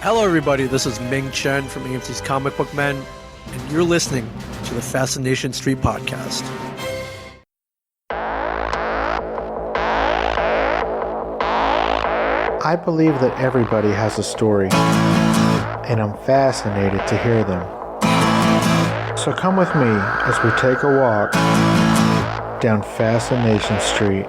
Hello, everybody. This is Ming Chen from AMC's Comic Book Men, and you're listening to the Fascination Street Podcast. I believe that everybody has a story, and I'm fascinated to hear them. So come with me as we take a walk down Fascination Street.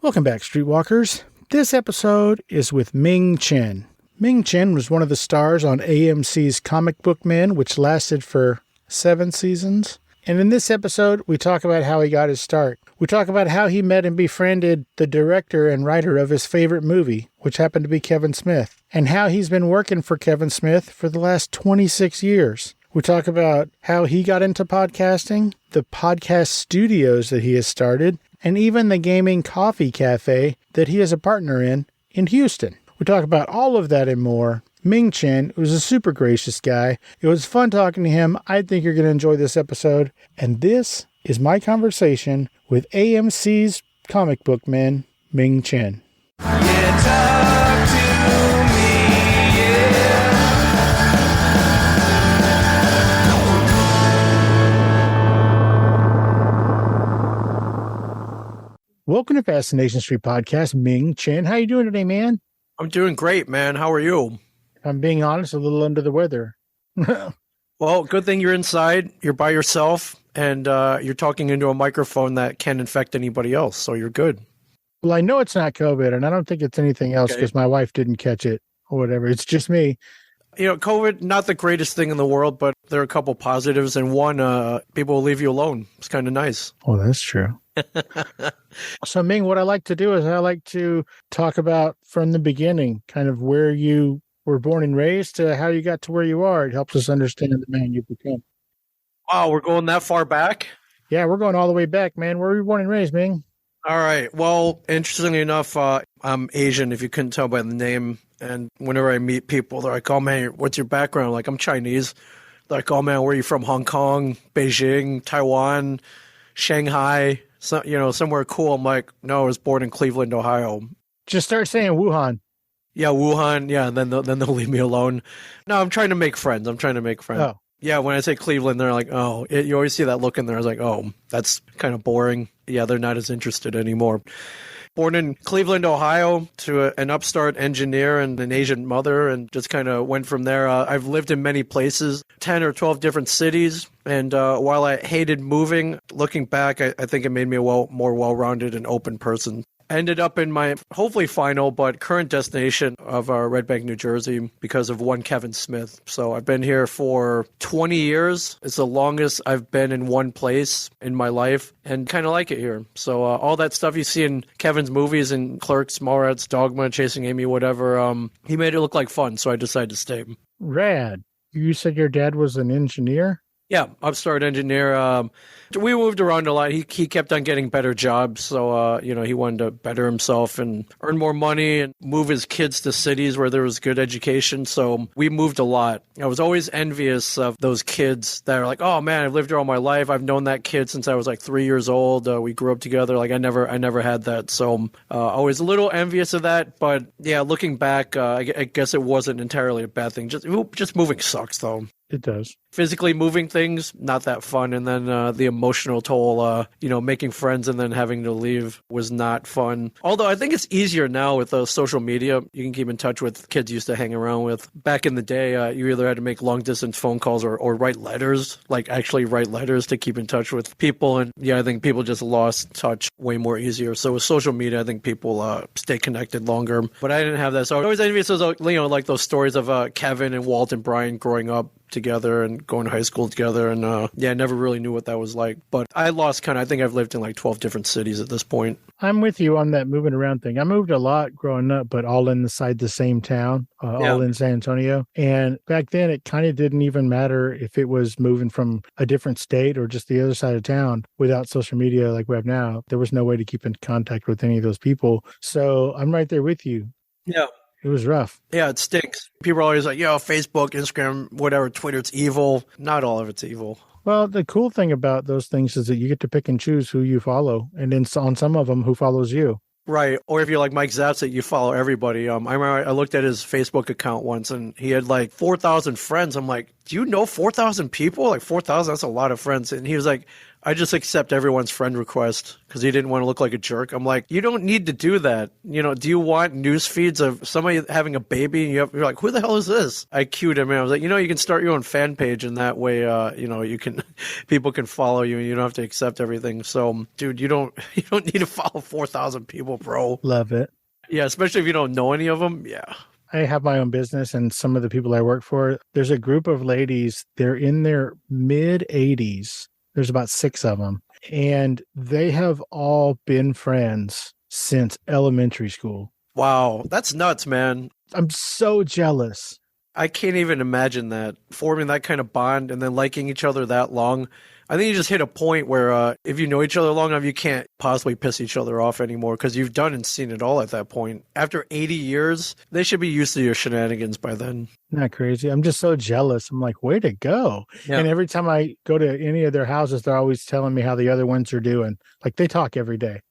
Welcome back, Streetwalkers. This episode is with Ming Chen. Ming Chen was one of the stars on AMC's Comic Book Men, which lasted for 7 seasons. And in this episode, we talk about how he got his start. We talk about how he met and befriended the director and writer of his favorite movie, which happened to be Kevin Smith, and how he's been working for Kevin Smith for the last 26 years. We talk about how he got into podcasting, the podcast studios that he has started, and even the gaming coffee cafe that he is a partner in Houston. We talk about all of that and more. Ming Chen was a super gracious guy. It was fun talking to him. I think you're going to enjoy this episode. And this is my conversation with AMC's Comic Book Man, Ming Chen. Yeah, talk to me, yeah. Welcome to Fascination Street Podcast, Ming Chen. How you doing today, man? I'm doing great, man. How are you? If I'm being honest, a little under the weather. Well, good thing you're inside. You're by yourself, and you're talking into a microphone that can infect anybody else, so you're good. Well, I know it's not COVID, and I don't think it's anything else because my wife didn't catch it or whatever. It's just me. You know, COVID, not the greatest thing in the world, but there are a couple positives, and one, people will leave you alone. It's kind of nice. Oh, that's true. So, Ming, what I like to do is I like to talk about from the beginning, kind of where you were born and raised to how you got to where you are. It helps us understand the man you've become. Wow, we're going that far back? Yeah, we're going all the way back, man. Where were you born and raised, Ming? All right. Well, interestingly enough, I'm Asian, if you couldn't tell by the name. And whenever I meet people, they're like, oh, man, what's your background? I'm like, I'm Chinese. They're like, oh, man, where are you from? Hong Kong, Beijing, Taiwan, Shanghai, somewhere cool. I'm like, no, I was born in Cleveland, Ohio. Just start saying Wuhan. Yeah, Wuhan. Yeah, and then they'll leave me alone. No, I'm trying to make friends. Oh. Yeah, when I say Cleveland, they're like, oh, you always see that look in there. I was like, oh, that's kind of boring. Yeah, they're not as interested anymore. Born in Cleveland, Ohio, to an upstart engineer and an Asian mother, and just kind of went from there. I've lived in many places, 10 or 12 different cities. And while I hated moving, looking back, I think it made me a more well-rounded and open person. Ended up in my hopefully final but current destination of Red Bank, New Jersey, because of one Kevin Smith. So I've been here for 20 years. It's the longest I've been in one place in my life, and kind of like it here. So all that stuff you see in Kevin's movies and Clerks, Mallrats, Dogma, Chasing Amy, whatever, he made it look like fun, so I decided to stay. Rad. You said your dad was an engineer? Yeah, upstart engineer. We moved around a lot. He kept on getting better jobs, so he wanted to better himself and earn more money and move his kids to cities where there was good education. So we moved a lot. I was always envious of those kids that are like, "Oh man, I've lived here all my life. I've known that kid since I was like 3 years old. We grew up together. Like I never had that. So always a little envious of that. But yeah, looking back, I guess it wasn't entirely a bad thing. Just moving sucks though. It does. Physically moving things, not that fun. And then the emotional toll, making friends and then having to leave was not fun. Although I think it's easier now with social media. You can keep in touch with kids you used to hang around with. Back in the day, you either had to make long distance phone calls or write letters, like actually write letters to keep in touch with people. And yeah, I think people just lost touch way more easier. So with social media, I think people stay connected longer. But I didn't have that. So I was always envious of like those stories of Kevin and Walt and Brian growing up together and going to high school together, and I never really knew what that was like. But I think I've lived in like 12 different cities at this point. I'm with you on that moving around thing. I moved a lot growing up, but all inside the same town, all in San Antonio. And back then it kind of didn't even matter if it was moving from a different state or just the other side of town. Without social media like we have now, there was no way to keep in contact with any of those people. So I'm right there with you. Yeah. It was rough. Yeah, it stinks. People are always like, Facebook, Instagram, whatever, Twitter, it's evil. Not all of it's evil. Well, the cool thing about those things is that you get to pick and choose who you follow. And then on some of them, who follows you. Right. Or if you're like Mike Zapsik, you follow everybody. I remember I looked at his Facebook account once and he had like 4,000 friends. I'm like, do you know 4,000 people? Like 4,000, that's a lot of friends. And he was like, I just accept everyone's friend request because he didn't want to look like a jerk. I'm like, you don't need to do that. You know, do you want news feeds of somebody having a baby? And you're like, who the hell is this? I cued him and I was like, you know, you can start your own fan page and that way, you know, you can, people can follow you and you don't have to accept everything. So, dude, you don't need to follow 4,000 people, bro. Love it. Yeah, especially if you don't know any of them. Yeah. I have my own business, and some of the people I work for, there's a group of ladies, they're in their mid 80s. There's about 6 of them, and they have all been friends since elementary school. Wow. That's nuts, man. I'm so jealous. I can't even imagine that, forming that kind of bond and then liking each other that long. I think you just hit a point where if you know each other long enough, you can't possibly piss each other off anymore because you've done and seen it all at that point. After 80 years, they should be used to your shenanigans by then. Not crazy. I'm just so jealous. I'm like, way to go. Yeah. And every time I go to any of their houses, they're always telling me how the other ones are doing. Like, they talk every day.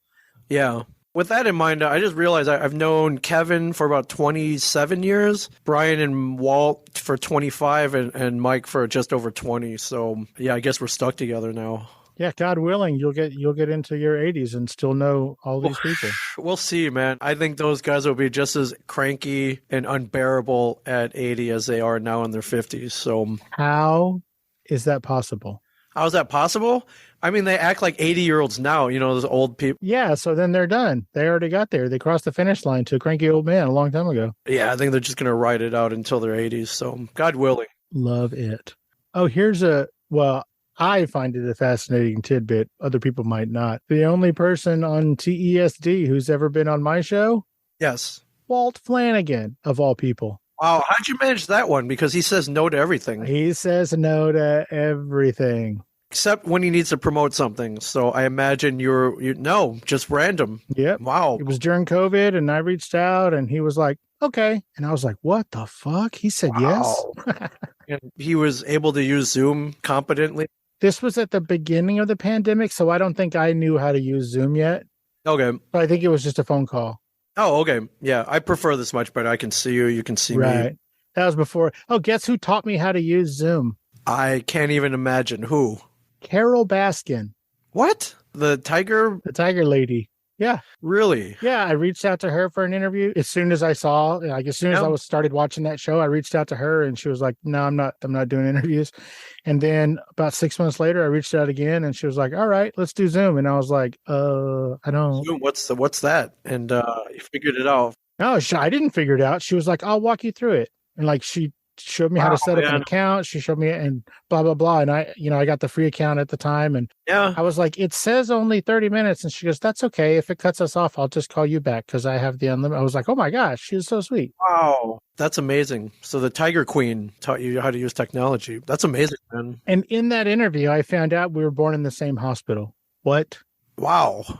Yeah. With that in mind, I just realized I've known Kevin for about 27 years, Brian and Walt for 25, and Mike for just over 20. So, yeah, I guess we're stuck together now. Yeah, God willing, you'll get into your 80s and still know all these people. We'll see, man. I think those guys will be just as cranky and unbearable at 80 as they are now in their 50s. So, How is that possible? how is that possible? I mean, they act like 80-year-olds now, you know, those old people. Yeah, so then they're done. They already got there. They crossed the finish line to a cranky old man a long time ago. Yeah, I think they're just going to ride it out until their 80s. So, God willing. Love it. Oh, I find it a fascinating tidbit. Other people might not. The only person on TESD who's ever been on my show, Yes. Walt Flanagan, of all people. Wow, how'd you manage that one? Because he says no to everything. He says no to everything. Except when he needs to promote something. So I imagine no, just random. Yep. Wow. It was during COVID, and I reached out, and he was like, okay. And I was like, what the fuck? He said yes. And he was able to use Zoom competently. This was at the beginning of the pandemic, so I don't think I knew how to use Zoom yet. Okay. But I think it was just a phone call. Oh, okay. Yeah, I prefer this much better. I can see you. You can see me. Right. That was before. Oh, guess who taught me how to use Zoom? I can't even imagine who. Carol Baskin, What? The tiger? the tiger lady. Yeah. Really? Yeah. I reached out to her for an interview as soon as I saw, as soon as I started watching that show, I reached out to her and she was like, no, I'm not doing interviews. And then about 6 months later, I reached out again and she was like, all right, let's do Zoom. And I was like, I don't. Zoom, what's that? And you figured it out. No, I didn't figure it out. She was like, I'll walk you through it. And like, she showed me how to set up an account. She showed me and blah, blah, blah. And I got the free account at the time. And Yeah. I was like, it says only 30 minutes. And she goes, that's okay. If it cuts us off, I'll just call you back because I have the unlimited. I was like, oh my gosh, she was so sweet. Wow. That's amazing. So the Tiger Queen taught you how to use technology. That's amazing, man. And in that interview, I found out we were born in the same hospital. What? Wow. Isn't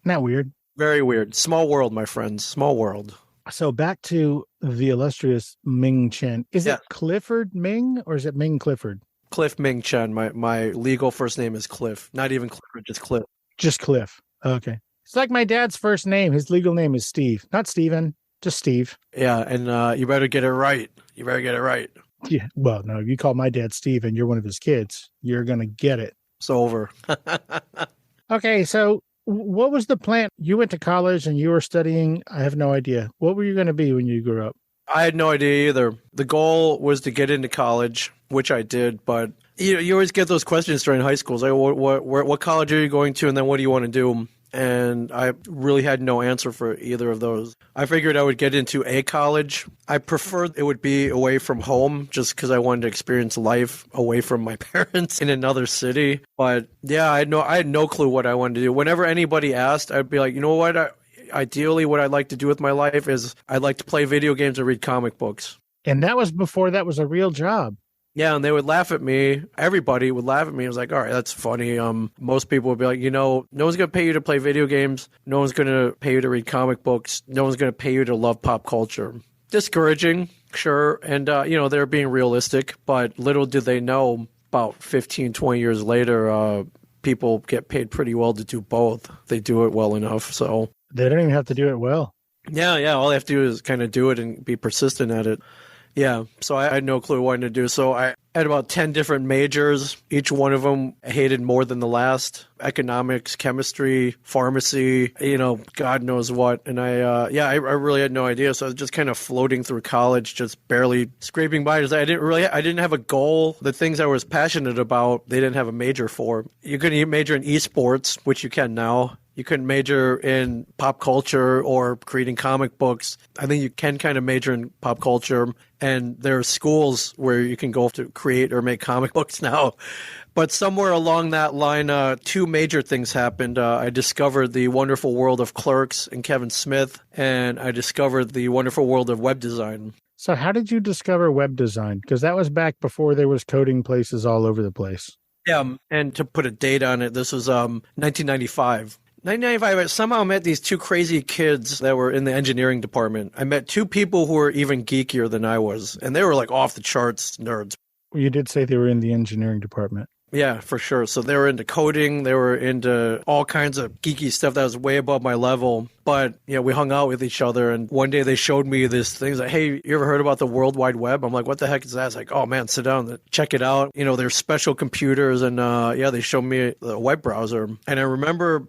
that weird? Very weird. Small world, my friends. Small world. So back to the illustrious Ming Chen. Is Yeah. it Clifford Ming or is it Ming Clifford? Cliff Ming Chen. My legal first name is Cliff. Not even Clifford, just Cliff. Just Cliff. Okay. It's like my dad's first name. His legal name is Steve. Not Steven, just Steve. Yeah, and you better get it right. You better get it right. Yeah. Well, no, if you call my dad Steve and you're one of his kids, you're going to get it. It's over. Okay. So what was the plan? You went to college and you were studying. I have no idea. What were you going to be when you grew up? I had no idea either. The goal was to get into college, which I did, but you always get those questions during high school. It's like, what college are you going to, and then what do you want to do? And I really had no answer for either of those. I figured I would get into a college. I preferred it would be away from home just because I wanted to experience life away from my parents in another city. But yeah, I had no clue what I wanted to do. Whenever anybody asked, I'd be like, you know what? Ideally, what I'd like to do with my life is I'd like to play video games and read comic books. And that was before that was a real job. Yeah, and they would laugh at me. Everybody would laugh at me. I was like, all right, that's funny. Most people would be like, no one's going to pay you to play video games. No one's going to pay you to read comic books. No one's going to pay you to love pop culture. Discouraging, sure. And, they're being realistic, but little did they know about 15, 20 years later, people get paid pretty well to do both. They do it well enough. So They don't even have to do it well. Yeah. All they have to do is kind of do it and be persistent at it. Yeah. So I had no clue what to do. So I had about 10 different majors. Each one of them I hated more than the last. Economics, chemistry, pharmacy, God knows what. And I really had no idea. So I was just kind of floating through college, just barely scraping by. I didn't have a goal. The things I was passionate about, they didn't have a major for. You couldn't major in esports, which you can now. You couldn't major in pop culture or creating comic books. I think you can kind of major in pop culture, and there are schools where you can go to create or make comic books now. But somewhere along that line, two major things happened. I discovered the wonderful world of Clerks and Kevin Smith, and I discovered the wonderful world of web design. So how did you discover web design? Because that was back before there was coding places all over the place. Yeah, and to put a date on it, this was 1995. 1995, I somehow met these two crazy kids that were in the engineering department. I met two people who were even geekier than I was, and they were like off the charts nerds. You did say they were in the engineering department. Yeah, for sure. So they were into coding. They were into all kinds of geeky stuff that was way above my level. But, we hung out with each other. And one day they showed me this thing. Like, hey, you ever heard about the World Wide Web? I'm like, what the heck is that? It's like, oh, man, sit down, check it out. There's special computers. And, they showed me the web browser. And I remember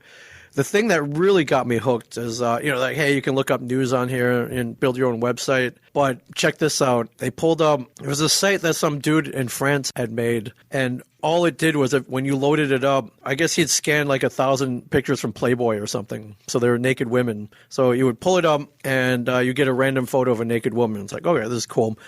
the thing that really got me hooked is, like, hey, you can look up news on here and build your own website. But check this out. They pulled up, it was a site that some dude in France had made. And all it did was when you loaded it up, I guess he'd scanned like 1,000 pictures from Playboy or something. So they were naked women. So you would pull it up and you get a random photo of a naked woman. It's like, okay, this is cool.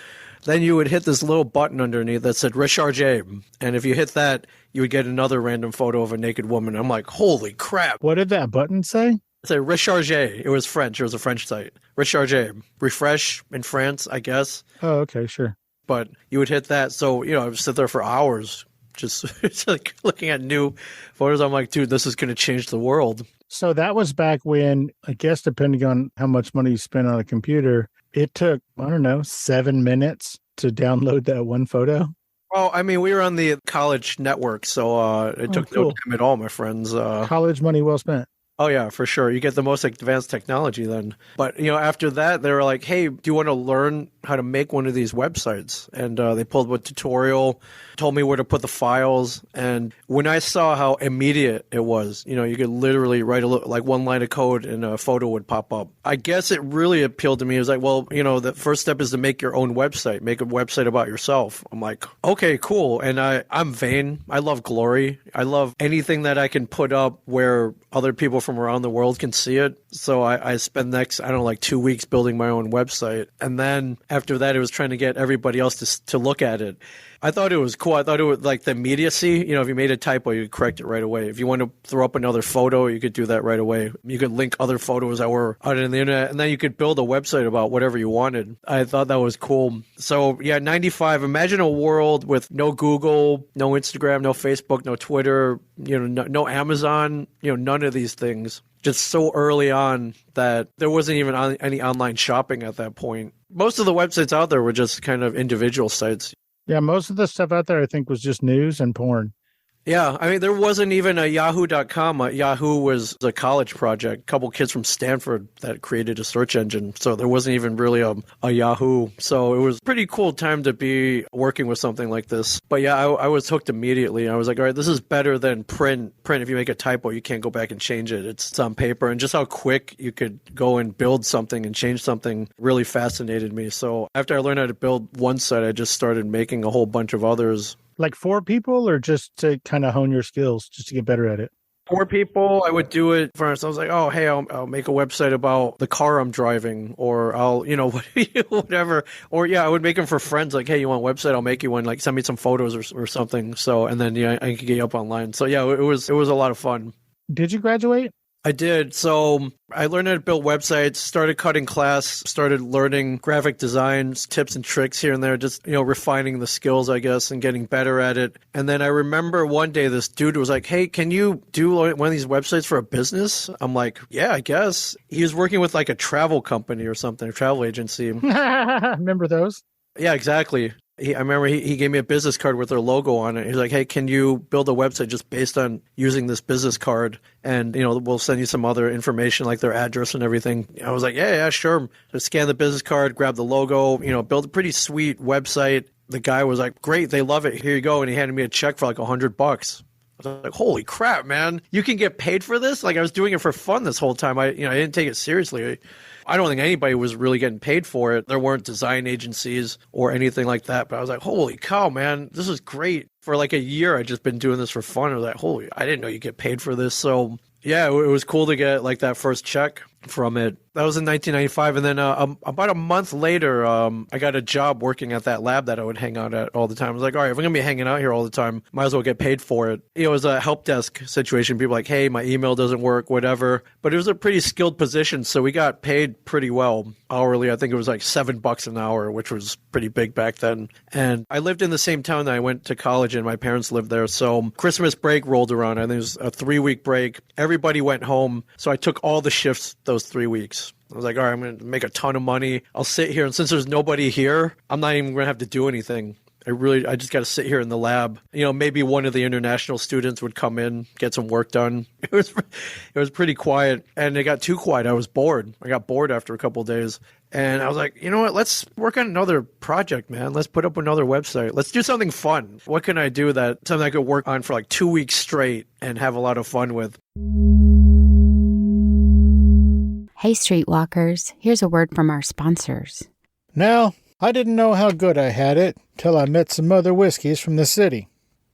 Then you would hit this little button underneath that said recharge. And if you hit that, you would get another random photo of a naked woman. I'm like, holy crap. What did that button say? It said recharge. It was French. It was a French site. Recharge. Refresh in France, I guess. Oh, okay, sure. But you would hit that. So, I would sit there for hours just like looking at new photos. I'm like, dude, this is going to change the world. So that was back when, I guess, depending on how much money you spent on a computer, it took, 7 minutes to download that one photo. Well, I mean, we were on the college network, so it took no time at all, my friends. College money well spent. Oh, yeah, for sure. You get the most advanced technology then. But, after that, they were like, hey, do you want to learn how to make one of these websites? And they pulled up a tutorial, told me where to put the files. And when I saw how immediate it was, you could literally write like one line of code and a photo would pop up. I guess it really appealed to me. It was like, well, the first step is to make your own website, make a website about yourself. I'm like, okay, cool. And I'm vain. I love glory. I love anything that I can put up where other people from around the world can see it. So I spent the next, 2 weeks building my own website. And then after that, it was trying to get everybody else to look at it. I thought it was cool. I thought it was like the immediacy. If you made a typo, you could correct it right away. If you want to throw up another photo, you could do that right away. You could link other photos that were out on the internet, and then you could build a website about whatever you wanted. I thought that was cool. So yeah, 95. Imagine a world with no Google, no Instagram, no Facebook, no Twitter, no Amazon, none of these things. Just so early on that there wasn't even any online shopping at that point. Most of the websites out there were just kind of individual sites. Yeah, most of the stuff out there, I think, was just news and porn. Yeah, I mean, there wasn't even a yahoo.com. Yahoo was a college project. A couple kids from Stanford that created a search engine. So there wasn't even really a Yahoo. So it was a pretty cool time to be working with something like this. But yeah, I was hooked immediately. I was like, all right, this is better than print. Print, if you make a typo, you can't go back and change it. It's on paper. And just how quick you could go and build something and change something really fascinated me. So after I learned how to build one site, I just started making a whole bunch of others. Like 4 people, or just to kind of hone your skills, just to get better at it? 4 people. I would do it first. I was like, oh, hey, I'll make a website about the car I'm driving, or I'll, whatever. Or yeah, I would make them for friends. Like, hey, you want a website? I'll make you one. Like, send me some photos or something. So, and then I could get you up online. So yeah, it was a lot of fun. Did you graduate? I did. So I learned how to build websites, started cutting class, started learning graphic designs, tips and tricks here and there, just, refining the skills, I guess, and getting better at it. And then I remember one day this dude was like, hey, can you do one of these websites for a business? I'm like, yeah, I guess. He was working with like a travel company or something, a travel agency. Remember those? Yeah, exactly. I remember he gave me a business card with their logo on it. He's like, hey, can you build a website just based on using this business card? And, we'll send you some other information like their address and everything. I was like, yeah, sure. So scan the business card, grab the logo, build a pretty sweet website. The guy was like, great, they love it. Here you go. And he handed me a check for like $100. I was like, holy crap, man. You can get paid for this? Like, I was doing it for fun this whole time. I didn't take it seriously. I don't think anybody was really getting paid for it. There weren't design agencies or anything like that. But I was like, holy cow, man, this is great. For like a year, I'd just been doing this for fun. I was like, I didn't know you get paid for this. So yeah, it was cool to get like that first check from it. That was in 1995. And then about a month later, I got a job working at that lab that I would hang out at all the time. I was like, all right, if I'm going to be hanging out here all the time, might as well get paid for it. It was a help desk situation. People like, hey, my email doesn't work, whatever. But it was a pretty skilled position. So we got paid pretty well hourly. I think it was like $7 an hour, which was pretty big back then. And I lived in the same town that I went to college and my parents lived there. So Christmas break rolled around. I think it was a 3-week break. Everybody went home. So I took all the shifts those 3 weeks. I was like, all right, I'm going to make a ton of money. I'll sit here. And since there's nobody here, I'm not even going to have to do anything. I just got to sit here in the lab. Maybe one of the international students would come in, get some work done. It was pretty quiet, and it got too quiet. I was bored. I got bored after a couple of days. And I was like, you know what? Let's work on another project, man. Let's put up another website. Let's do something fun. What can I do something I could work on for like 2 weeks straight and have a lot of fun with? Hey, Streetwalkers, here's a word from our sponsors. Now, I didn't know how good I had it till I met some other whiskeys from the city.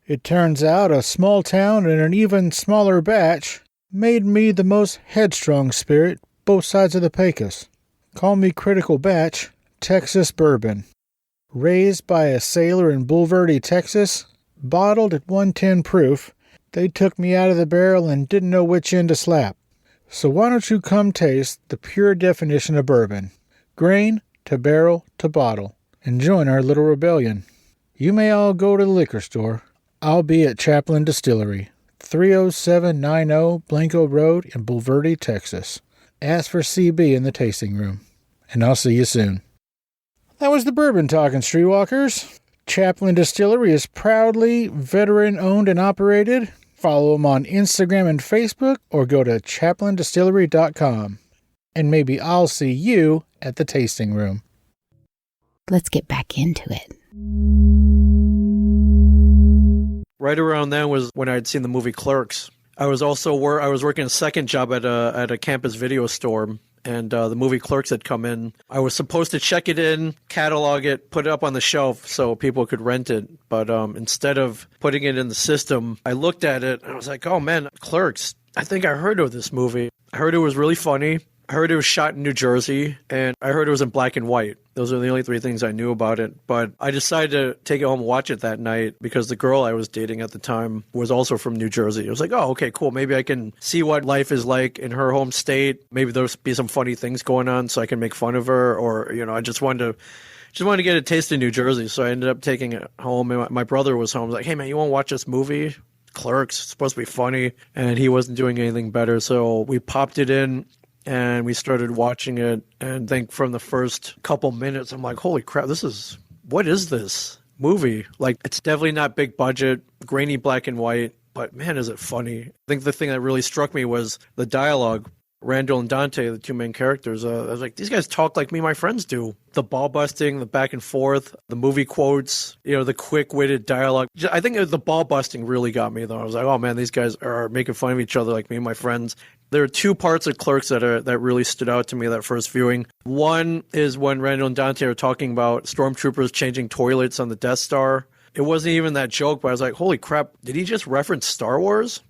It turns out a small town and an even smaller batch made me the most headstrong spirit both sides of the Pecos. Call me Critical Batch Texas Bourbon. Raised by a sailor in Bulverde, Texas, bottled at 110 proof, they took me out of the barrel and didn't know which end to slap. So why don't you come taste the pure definition of bourbon, grain to barrel to bottle, and join our little rebellion. You may all go to the liquor store. I'll be at Chaplin Distillery, 30790 Blanco Road in Bulverde, Texas. Ask for CB in the tasting room, and I'll see you soon. That was the Bourbon Talking, Streetwalkers. Chaplin Distillery is proudly veteran-owned and operated. Follow them on Instagram and Facebook, or go to chaplindistillery.com. And maybe I'll see you at the tasting room. Let's get back into it. Right around then was when I'd seen the movie Clerks. I was working a second job at a campus video store, and the movie Clerks had come in. I was supposed to check it in, catalog it, put it up on the shelf so people could rent it. But instead of putting it in the system, I looked at it and I was like, oh man, Clerks. I think I heard of this movie. I heard it was really funny. I heard it was shot in New Jersey, and I heard it was in black and white. Those are the only 3 things I knew about it. But I decided to take it home and watch it that night because the girl I was dating at the time was also from New Jersey. I was like, oh, okay, cool. Maybe I can see what life is like in her home state. Maybe there'll be some funny things going on so I can make fun of her. Or, I just wanted to get a taste of New Jersey. So I ended up taking it home. And my brother was home. I was like, hey, man, you want to watch this movie? Clerks. It's supposed to be funny. And he wasn't doing anything better. So we popped it in. And we started watching it, and I think from the first couple minutes, I'm like, holy crap, what is this movie? Like, it's definitely not big budget, grainy black and white, but man, is it funny. I think the thing that really struck me was the dialogue. Randall and Dante, the 2 main characters, I was like, these guys talk like me and my friends do. The ball busting, the back and forth, the movie quotes, the quick-witted dialogue. I think the ball busting really got me, though. I was like, oh man, these guys are making fun of each other like me and my friends. There are 2 parts of Clerks that really stood out to me that first viewing. One is when Randall and Dante are talking about stormtroopers changing toilets on the Death Star. It wasn't even that joke, but I was like, holy crap, did he just reference Star Wars?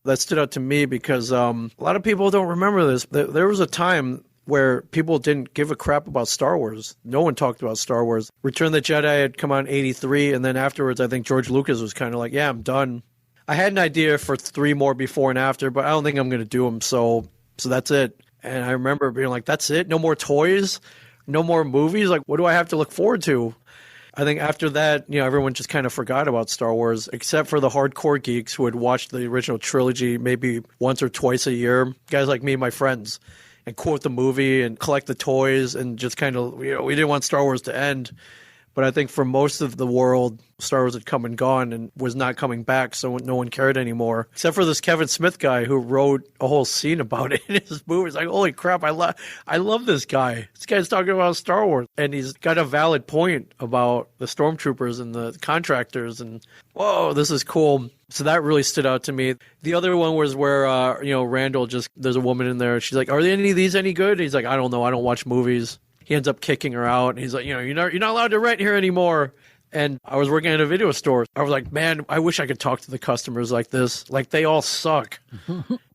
That stood out to me because a lot of people don't remember this. There was a time where people didn't give a crap about Star Wars. No one talked about Star Wars. Return of the Jedi had come out in 1983, and then afterwards I think George Lucas was kind of like, yeah, I'm done. I had an idea for 3 more before and after, but I don't think I'm going to do them, so that's it. And I remember being like, that's it? No more toys? No more movies? Like, what do I have to look forward to? I think after that, everyone just kind of forgot about Star Wars, except for the hardcore geeks who had watched the original trilogy maybe once or twice a year. Guys like me and my friends, and quote the movie and collect the toys and just kind of, we didn't want Star Wars to end. But I think for most of the world, Star Wars had come and gone and was not coming back, so no one cared anymore. Except for this Kevin Smith guy who wrote a whole scene about it in his movie. It's like, holy crap, I love this guy. This guy's talking about Star Wars. And he's got a valid point about the stormtroopers and the contractors. And, whoa, this is cool. So that really stood out to me. The other one was where, Randall there's a woman in there. She's like, are any of these any good? He's like, I don't know. I don't watch movies. He ends up kicking her out. And he's like, you're not allowed to rent here anymore. And I was working at a video store. I was like, man, I wish I could talk to the customers like this. Like, they all suck.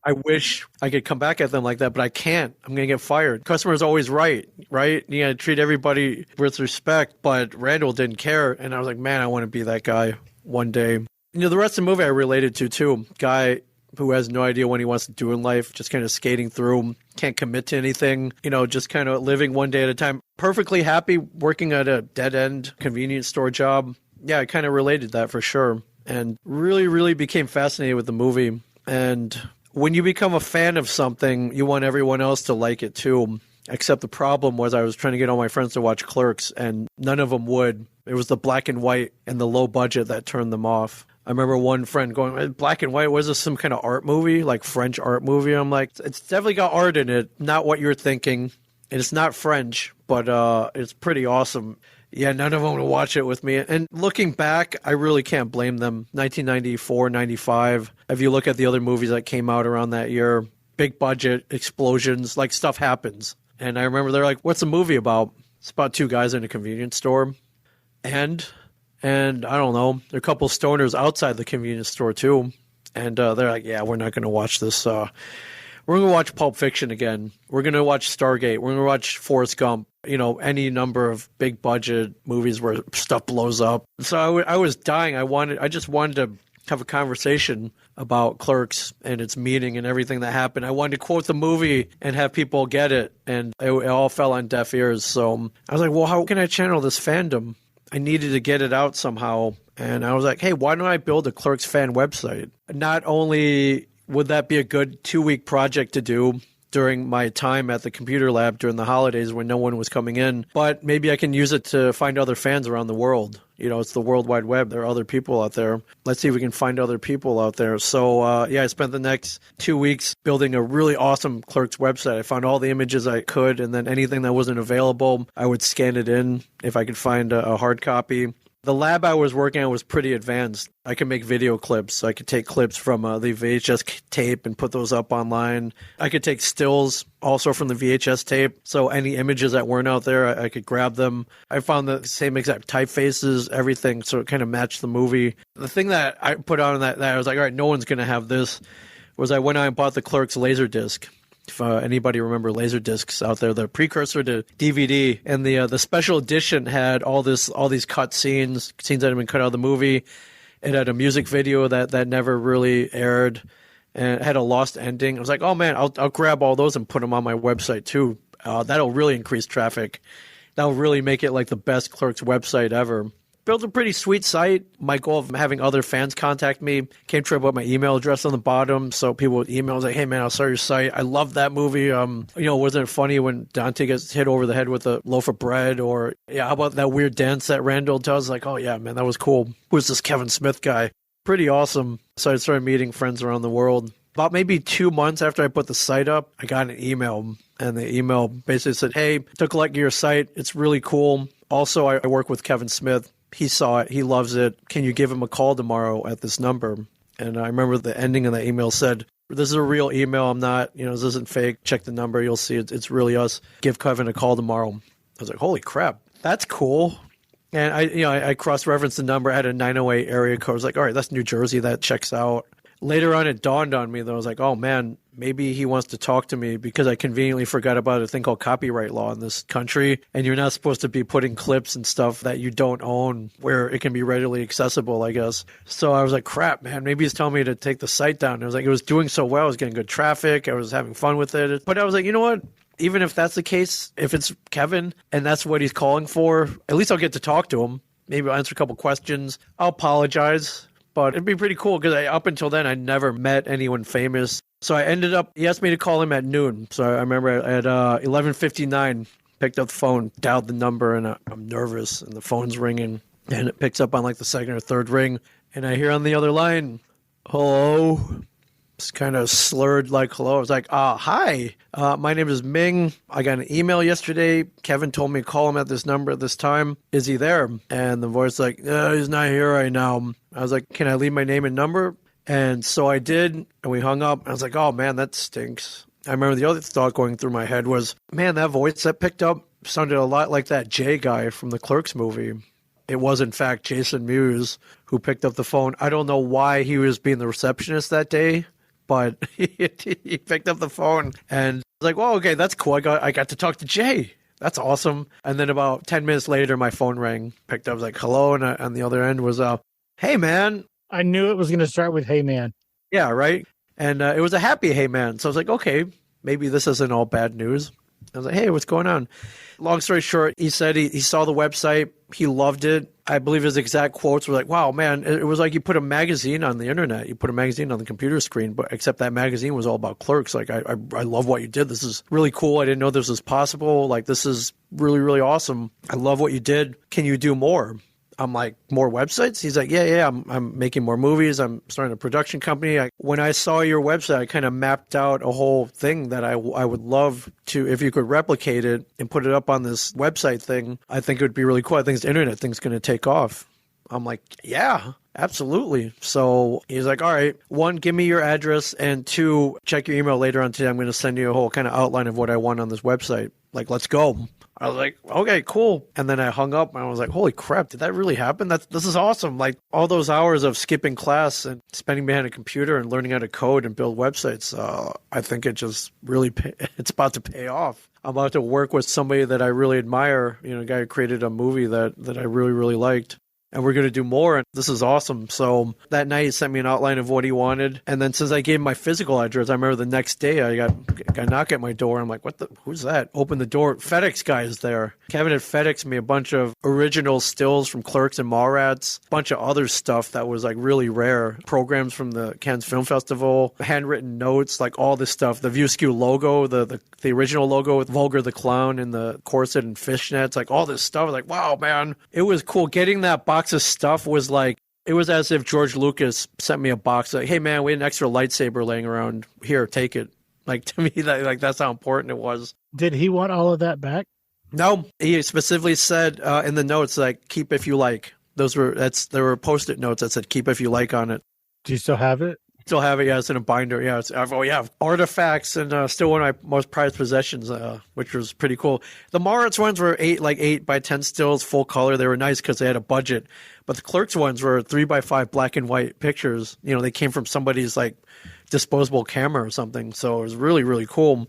I wish I could come back at them like that, but I can't. I'm going to get fired. Customer's always right? You got to treat everybody with respect. But Randall didn't care. And I was like, man, I want to be that guy one day. The rest of the movie I related to, too. Guy who has no idea what he wants to do in life, just kind of skating through, can't commit to anything, just kind of living one day at a time. Perfectly happy working at a dead-end convenience store job. Yeah, I kind of related that for sure. And really, really became fascinated with the movie. And when you become a fan of something, you want everyone else to like it too. Except the problem was I was trying to get all my friends to watch Clerks, and none of them would. It was the black and white and the low budget that turned them off. I remember one friend going, black and white, was this some kind of art movie, like French art movie? I'm like, it's definitely got art in it, not what you're thinking. And it's not French, but it's pretty awesome. Yeah, none of them would watch it with me. And looking back, I really can't blame them. 1994, 95, if you look at the other movies that came out around that year, big budget, explosions, like stuff happens. And I remember they're like, what's the movie about? It's about two guys in a convenience store. And I don't know, there are a couple stoners outside the convenience store too. And they're like, yeah, we're not going to watch this. We're going to watch Pulp Fiction again. We're going to watch Stargate. We're going to watch Forrest Gump. Any number of big budget movies where stuff blows up. So I was dying. I just wanted to have a conversation about Clerks and its meaning and everything that happened. I wanted to quote the movie and have people get it. And it all fell on deaf ears. So I was like, well, how can I channel this fandom? I needed to get it out somehow. And I was like, hey, why don't I build a Clerks fan website? Not only would that be a good 2-week project to do during my time at the computer lab during the holidays when no one was coming in, but maybe I can use it to find other fans around the world. It's the World Wide Web. There are other people out there. Let's see if we can find other people out there. So, I spent the next 2 weeks building a really awesome Clerks website. I found all the images I could, and then anything that wasn't available, I would scan it in if I could find a hard copy. The lab I was working on was pretty advanced. I could make video clips. I could take clips from the VHS tape and put those up online. I could take stills also from the VHS tape. So any images that weren't out there, I could grab them. I found the same exact typefaces, everything, so it kind of matched the movie. The thing that I put on that I was like, all right, no one's going to have this, was I went out and bought the Clerks Laserdisc. If anybody remember Laserdiscs out there, the precursor to DVD, and the special edition had all these cut scenes that had been cut out of the movie. It had a music video that never really aired, and it had a lost ending. I was like, oh man, I'll grab all those and put them on my website too. That'll really increase traffic. That'll really make it like the best Clerks website ever. Built a pretty sweet site. My goal of having other fans contact me came true about my email address on the bottom. So people would email like, hey man, I saw your site. I love that movie. Wasn't it funny when Dante gets hit over the head with a loaf of bread? Or yeah, how about that weird dance that Randall does? Like, oh yeah, man, that was cool. Who's this Kevin Smith guy? Pretty awesome. So I started meeting friends around the world. About maybe 2 months after I put the site up, I got an email. And the email basically said, hey, took a look at your site. It's really cool. Also, I work with Kevin Smith. He saw it. He loves it. Can you give him a call tomorrow at this number? And I remember the ending of that email said, this is a real email. I'm not, this isn't fake. Check the number. You'll see it's really us. Give Kevin a call tomorrow. I was like, holy crap, that's cool. And I cross-referenced the number. I had a 908 area code. I was like, all right, that's New Jersey. That checks out. Later on, it dawned on me, though. I was like, oh, man, maybe he wants to talk to me because I conveniently forgot about a thing called copyright law in this country. And you're not supposed to be putting clips and stuff that you don't own where it can be readily accessible, I guess. So I was like, crap, man, maybe he's telling me to take the site down. And I was like, it was doing so well. I was getting good traffic. I was having fun with it. But I was like, you know what? Even if that's the case, if it's Kevin and that's what he's calling for, at least I'll get to talk to him. Maybe I'll answer a couple questions. I'll apologize. But it'd be pretty cool because up until then, I never met anyone famous. So he asked me to call him at noon. So I remember at 11:59, Picked up the phone, dialed the number, and I'm nervous, and the phone's ringing, and it picks up on like the second or third ring, and I hear on the other line, hello. It's kind of slurred like hello. I was like, hi, my name is Ming. I got an email yesterday. Kevin told me to call him at this number at this time. Is he there? And the voice like, no, he's not here right now. I was like, can I leave my name and number? And so I did, and we hung up. I was like, oh, man, that stinks. I remember the other thought going through my head was, man, that voice that picked up sounded a lot like that Jay guy from the Clerks movie. It was, in fact, Jason Mewes who picked up the phone. I don't know why he was being the receptionist that day, but he picked up the phone and was like, well, okay, that's cool. I got to talk to Jay. That's awesome. And then about 10 minutes later, my phone rang, picked up, I was like, hello. And on the other end was, hey, man. I knew it was going to start with, hey, man. Yeah, right. And it was a happy hey, man. So I was like, okay, maybe this isn't all bad news. I was like, hey, what's going on? Long story short, he said he saw the website. He loved it. I believe his exact quotes were like, wow, man, it was like you put a magazine on the internet. You put a magazine on the computer screen, but except that magazine was all about clerks. Like, I love what you did. This is really cool. I didn't know this was possible. Like, this is really, really awesome. I love what you did. Can you do more? I'm like, more websites? He's like, yeah, I'm making more movies. I'm starting a production company. When I saw your website, I kind of mapped out a whole thing that I would love to, if you could replicate it and put it up on this website thing, I think it would be really cool. I think this internet thing's going to take off. I'm like, yeah, absolutely. So he's like, all right, 1, give me your address, and 2, check your email later on today. I'm going to send you a whole kind of outline of what I want on this website. Like, let's go. I was like, okay, cool. And then I hung up and I was like, holy crap, did that really happen? This is awesome. Like, all those hours of skipping class and spending behind a computer and learning how to code and build websites, I think it just really, it's about to pay off. I'm about to work with somebody that I really admire, a guy who created a movie that I really, really liked. And we're going to do more. And this is awesome. So that night he sent me an outline of what he wanted. And then since I gave him my physical address, I remember the next day I got a knock at my door. I'm like, who's that? Open the door. FedEx guy is there. Kevin had FedExed me a bunch of original stills from Clerks and Mallrats, a bunch of other stuff that was like really rare. Programs from the Cannes Film Festival, handwritten notes, like all this stuff. The View Skew logo, the original logo with Vulgar the Clown and the corset and fishnets, like all this stuff. Like, wow, man. It was cool. Getting that box of stuff was like, it was as if George Lucas sent me a box like, hey man, we had an extra lightsaber laying around here, take it. Like, to me, that's how important it was. Did he want all of that back? No, he specifically said in the notes, like, keep if you like. There were Post-it notes that said keep if you like on it. Do you still have it? Still have it, yeah. It's in a binder. Yeah, artifacts and still one of my most prized possessions, which was pretty cool. The Mallrats ones were 8 by 10 stills, full color. They were nice because they had a budget. But the Clerks ones were 3 by 5 black and white pictures. They came from somebody's like disposable camera or something. So it was really, really cool.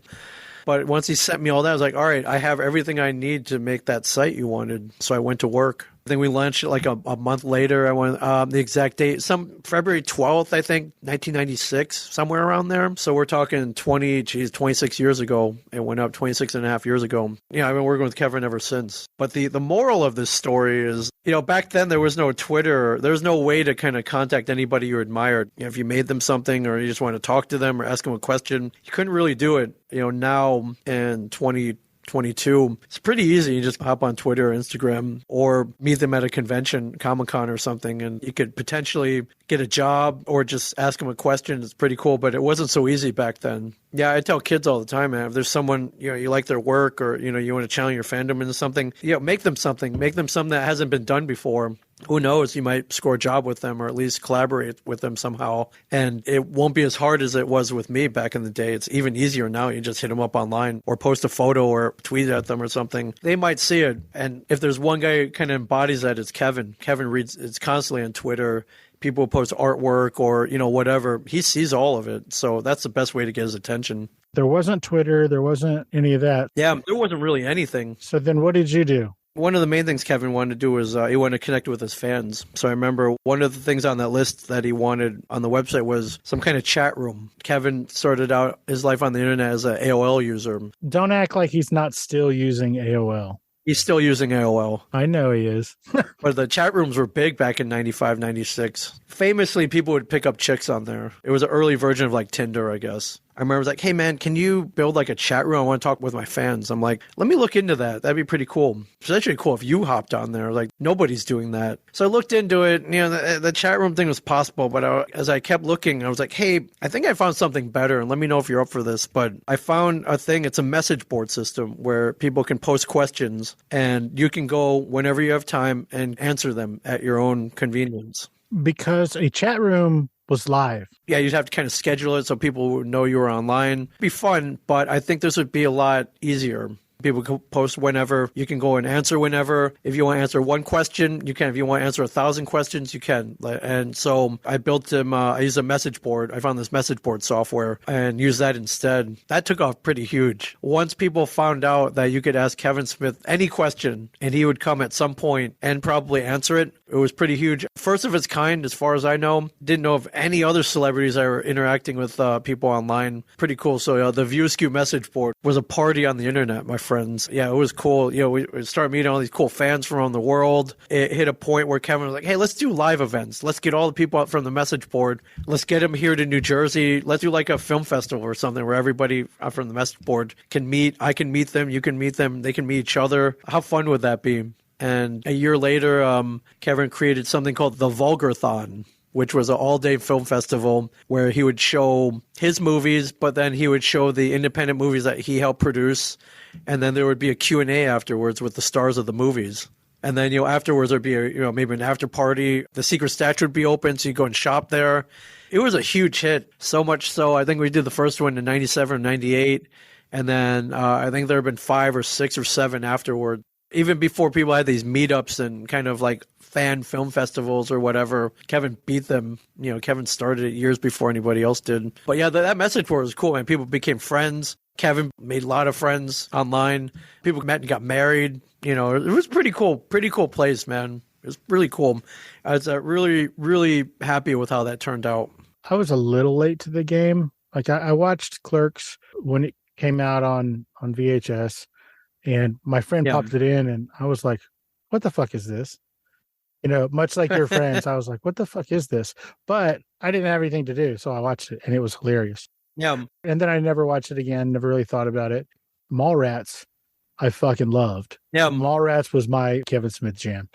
But once he sent me all that, I was like, all right, I have everything I need to make that site you wanted. So I went to work. I think we launched it like a month later. I went the exact date, February 12th, I think, 1996, somewhere around there. So we're talking 26 years ago. It went up 26 and a half years ago. Yeah, I've been working with Kevin ever since. But the moral of this story is, back then there was no Twitter. There was no way to kind of contact anybody you admired. If you made them something or you just want to talk to them or ask them a question, you couldn't really do it. Now in 2022, it's pretty easy. You just hop on Twitter or Instagram or meet them at a convention, Comic-Con or something, and you could potentially get a job or just ask them a question. It's pretty cool, but it wasn't so easy back then. Yeah, I tell kids all the time, man, if there's someone, you like their work or, you want to channel your fandom into something, make them something that hasn't been done before. Who knows? You might score a job with them or at least collaborate with them somehow. And it won't be as hard as it was with me back in the day. It's even easier now. You just hit them up online or post a photo or tweet at them or something. They might see it. And if there's one guy who kind of embodies that, it's Kevin. Kevin reads, it's constantly on Twitter. People post artwork or, whatever. He sees all of it. So that's the best way to get his attention. There wasn't Twitter. There wasn't any of that. Yeah, there wasn't really anything. So then what did you do? One of the main things Kevin wanted to do was he wanted to connect with his fans. So I remember one of the things on that list that he wanted on the website was some kind of chat room. Kevin started out his life on the internet as an AOL user. Don't act like he's not still using AOL. He's still using AOL. I know he is. But the chat rooms were big back in 95, 96. Famously, people would pick up chicks on there. It was an early version of like Tinder, I guess. I remember it was like, hey man, can you build like a chat room? I want to talk with my fans. I'm like, let me look into that. That'd be pretty cool. It's actually cool if you hopped on there. Like nobody's doing that. So I looked into it. The chat room thing was possible, but as I kept looking, I was like, hey, I think I found something better, and let me know if you're up for this. But I found a thing. It's a message board system where people can post questions, and you can go whenever you have time and answer them at your own convenience. Because a chat room was live. Yeah, you'd have to kind of schedule it so people would know you were online. It'd be fun, but I think this would be a lot easier. People can post whenever. You can go and answer whenever. If you want to answer one question, you can. If you want to answer 1,000 questions, you can. And so I built them. I used a message board. I found this message board software and used that instead. That took off pretty huge. Once people found out that you could ask Kevin Smith any question and he would come at some point and probably answer it, it was pretty huge. First of its kind, as far as I know. Didn't know of any other celebrities that were interacting with people online. Pretty cool. So the View Askew message board was a party on the internet, my friends. Yeah, it was cool. We started meeting all these cool fans from around the world. It hit a point where Kevin was like, hey, let's do live events. Let's get all the people out from the message board. Let's get them here to New Jersey. Let's do like a film festival or something where everybody from the message board can meet. I can meet them. You can meet them. They can meet each other. How fun would that be? And a year later, Kevin created something called the Vulgarthon, which was an all-day film festival where he would show his movies, but then he would show the independent movies that he helped produce. And then there would be a Q&A afterwards with the stars of the movies. And then, afterwards there'd be maybe an after party. The secret stash would be open, so you go and shop there. It was a huge hit, so much so I think we did the first one in 97 or 98. And then I think there have been 5 or 6 or 7 afterward. Even before people had these meetups and kind of like fan film festivals or whatever, Kevin beat them. Kevin started it years before anybody else did. But yeah, that message board was cool, man. People became friends. Kevin made a lot of friends online. People met and got married. It was pretty cool. Pretty cool place, man. It was really cool. I was really, really happy with how that turned out. I was a little late to the game. Like I watched Clerks when it came out on VHS. And my friend popped it in, and I was like, what the fuck is this? Much like your friends, I was like, what the fuck is this? But I didn't have anything to do, so I watched it, and it was hilarious. Yeah. And then I never watched it again, never really thought about it. Mallrats, I fucking loved. Yeah. Mallrats was my Kevin Smith jam.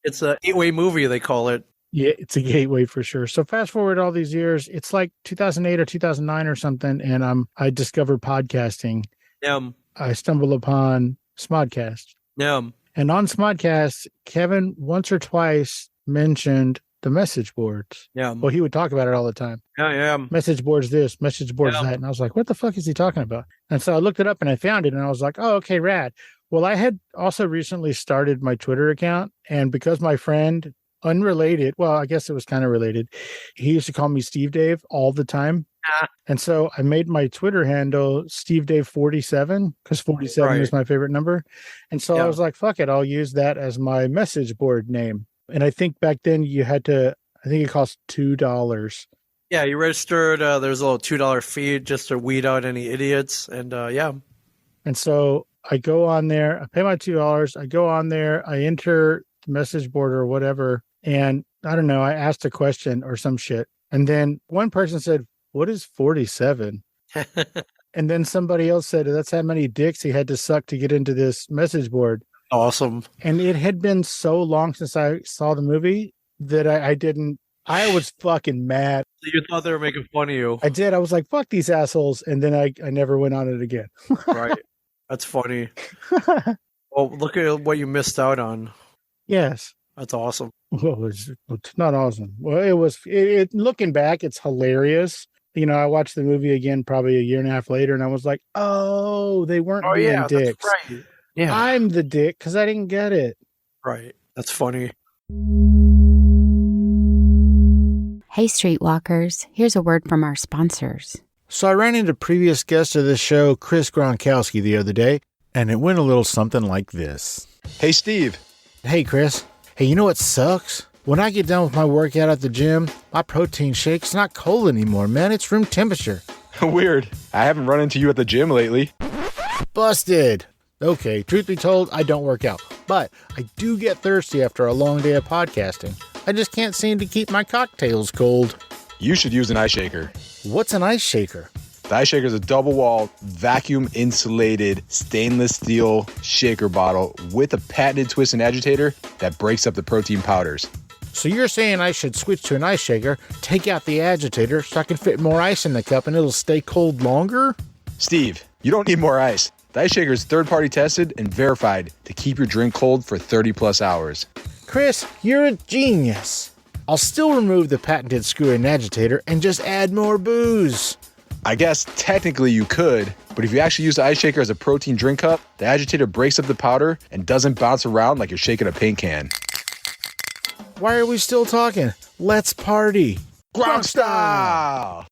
It's a gateway movie, they call it. Yeah, it's a gateway for sure. So fast forward all these years, it's like 2008 or 2009 or something, and I discovered podcasting. Yeah. I stumbled upon Smodcast. Yeah. And on Smodcast, Kevin once or twice mentioned the message boards. Yeah. Well, he would talk about it all the time. Yeah. Message boards this, message boards that. And I was like, what the fuck is he talking about? And so I looked it up and I found it and I was like, oh, okay, rad. Well, I had also recently started my Twitter account. And because my friend, unrelated, well, I guess it was kind of related, he used to call me Steve Dave all the time. And so I made my Twitter handle Steve Dave 47 because 47 is my favorite number. And so I was like, fuck it, I'll use that as my message board name. And I think back then you had to, I think it cost $2. Yeah, you registered. There's a little $2 fee just to weed out any idiots. And And so I go on there, I pay my $2. I go on there, I enter the message board or whatever. And I don't know, I asked a question or some shit. And then one person said, what is 47? And then somebody else said that's how many dicks he had to suck to get into this message board. Awesome. And it had been so long since I saw the movie that I was fucking mad. So you thought they were making fun of you. I did. I was like, fuck these assholes. And then I never went on it again. Right. That's funny. Well, look at what you missed out on. Yes. That's awesome. Well, it's not awesome. Well, it was, looking back, it's hilarious. I watched the movie again probably a year and a half later, and I was like, oh, they weren't being dicks. That's right. Yeah. I'm the dick because I didn't get it. Right. That's funny. Hey, Streetwalkers, here's a word from our sponsors. So I ran into previous guest of this show, Chris Gronkowski, the other day, and it went a little something like this. Hey, Steve. Hey, Chris. Hey, you know what sucks? When I get done with my workout at the gym, my protein shake's not cold anymore, man. It's room temperature. Weird. I haven't run into you at the gym lately. Busted. Okay, truth be told, I don't work out, but I do get thirsty after a long day of podcasting. I just can't seem to keep my cocktails cold. You should use an ice shaker. What's an ice shaker? The ice shaker is a double-walled, vacuum-insulated stainless steel shaker bottle with a patented twist and agitator that breaks up the protein powders. So you're saying I should switch to an ice shaker, take out the agitator so I can fit more ice in the cup and it'll stay cold longer? Steve, you don't need more ice. The ice shaker is third-party tested and verified to keep your drink cold for 30-plus hours. Chris, you're a genius. I'll still remove the patented screw and agitator and just add more booze. I guess technically you could, but if you actually use the ice shaker as a protein drink cup, the agitator breaks up the powder and doesn't bounce around like you're shaking a paint can. Why are we still talking? Let's party. Gronk style!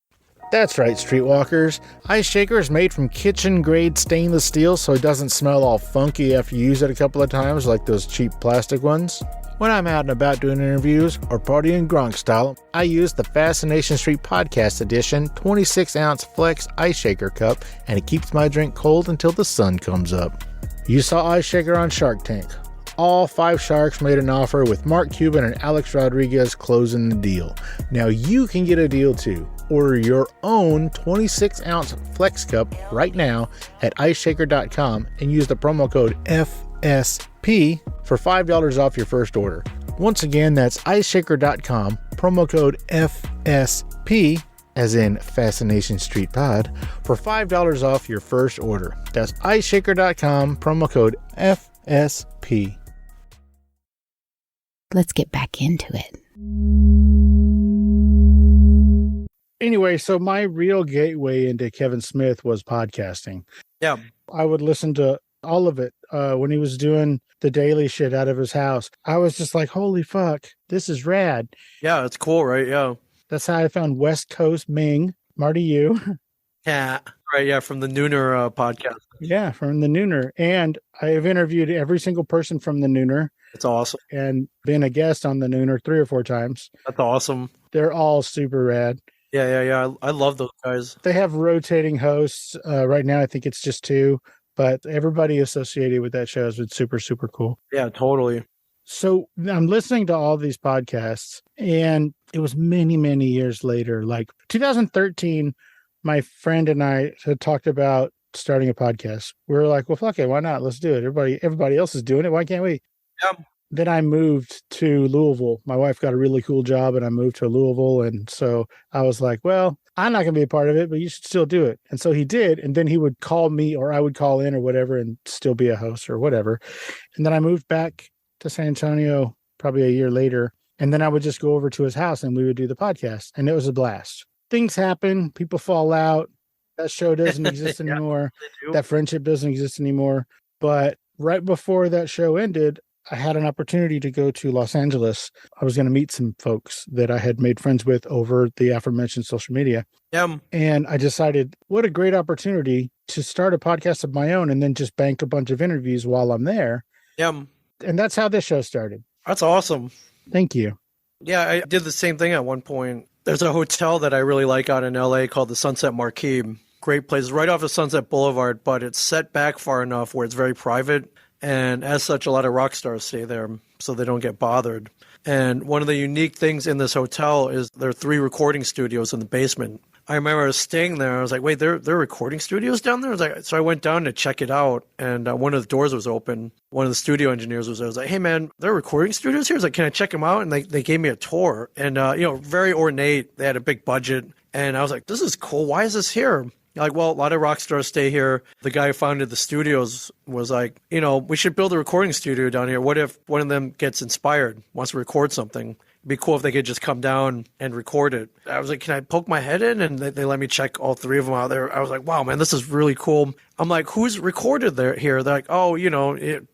That's right, streetwalkers. Ice shaker is made from kitchen-grade stainless steel so it doesn't smell all funky after you use it a couple of times like those cheap plastic ones. When I'm out and about doing interviews or partying Gronk style, I use the Fascination Street Podcast Edition 26-ounce Flex Ice Shaker Cup, and it keeps my drink cold until the sun comes up. You saw Ice Shaker on Shark Tank. All 5 sharks made an offer with Mark Cuban and Alex Rodriguez closing the deal. Now you can get a deal too. Order your own 26-ounce Flex Cup right now at iceshaker.com and use the promo code FSP for $5 off your first order. Once again, that's iceshaker.com, promo code FSP, as in Fascination Street Pod, for $5 off your first order. That's iceshaker.com, promo code FSP. Let's get back into it. Anyway, so my real gateway into Kevin Smith was podcasting. Yeah. I would listen to all of it when he was doing the daily shit out of his house. I was just like, holy fuck, this is rad. Yeah, it's cool, right? Yeah. That's how I found West Coast Ming, Marty you. Yeah. Right, yeah, from the Nooner podcast. Yeah, from the Nooner. And I have interviewed every single person from the Nooner. It's awesome. And been a guest on the Nooner 3 or 4 times. That's awesome. They're all super rad. Yeah. I love those guys. They have rotating hosts. Right now, I think it's just 2. But everybody associated with that show has been super, super cool. Yeah, totally. So I'm listening to all these podcasts, and it was many, many years later, like 2013, my friend and I had talked about starting a podcast. We were like, well, fuck it, why not? Let's do it. Everybody else is doing it. Why can't we? Yeah. Then I moved to Louisville. My wife got a really cool job, and I moved to Louisville. And so I was like, well, I'm not going to be a part of it, but you should still do it. And so he did. And then he would call me, or I would call in or whatever, and still be a host or whatever. And then I moved back to San Antonio probably a year later. And then I would just go over to his house and we would do the podcast. And it was a blast. Things happen. People fall out. That show doesn't exist anymore. That friendship doesn't exist anymore. But right before that show ended, I had an opportunity to go to Los Angeles. I was going to meet some folks that I had made friends with over the aforementioned social media. Yeah. And I decided, what a great opportunity to start a podcast of my own and then just bank a bunch of interviews while I'm there. Yeah. And that's how this show started. That's awesome. Thank you. Yeah, I did the same thing at one point. There's a hotel that I really like out in LA called the Sunset Marquis. Great place, right off of Sunset Boulevard, but it's set back far enough where it's very private. And as such, a lot of rock stars stay there so they don't get bothered. And one of the unique things in this hotel is there are 3 recording studios in the basement. I remember I was staying there. I was like, wait, there are recording studios down there? I was like, so I went down to check it out, and one of the doors was open. One of the studio engineers was there. I was like, hey, man, there are recording studios here? I was like, can I check them out? And they gave me a tour. And, very ornate. They had a big budget. And I was like, this is cool. Why is this here? Like, well, a lot of rock stars stay here. The guy who founded the studios was like, we should build a recording studio down here. What if one of them gets inspired, wants to record something? It'd be cool if they could just come down and record it. I was like, can I poke my head in? And they let me check all 3 of them out there. I was like, wow, man, this is really cool. I'm like, who's recorded here? They're like, oh,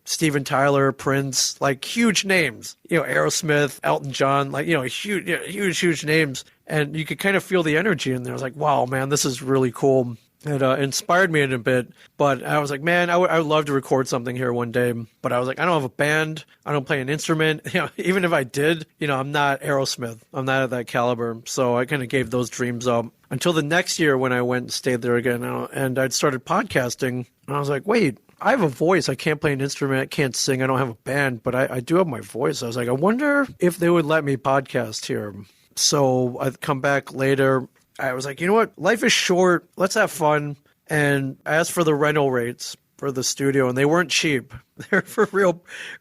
Steven Tyler, Prince, like huge names, Aerosmith, Elton John, like, huge names. And you could kind of feel the energy in there. I was like, wow, man, this is really cool. It inspired me in a bit, but I was like, man, I would love to record something here one day. But I was like, I don't have a band. I don't play an instrument. Even if I did, I'm not Aerosmith. I'm not at that caliber. So I kind of gave those dreams up until the next year when I went and stayed there again. And I'd started podcasting. And I was like, wait, I have a voice. I can't play an instrument. I can't sing. I don't have a band, but I do have my voice. I was like, I wonder if they would let me podcast here. So I'd come back later. I was like, you know what? Life is short. Let's have fun. And I asked for the rental rates for the studio, and they weren't cheap. They're for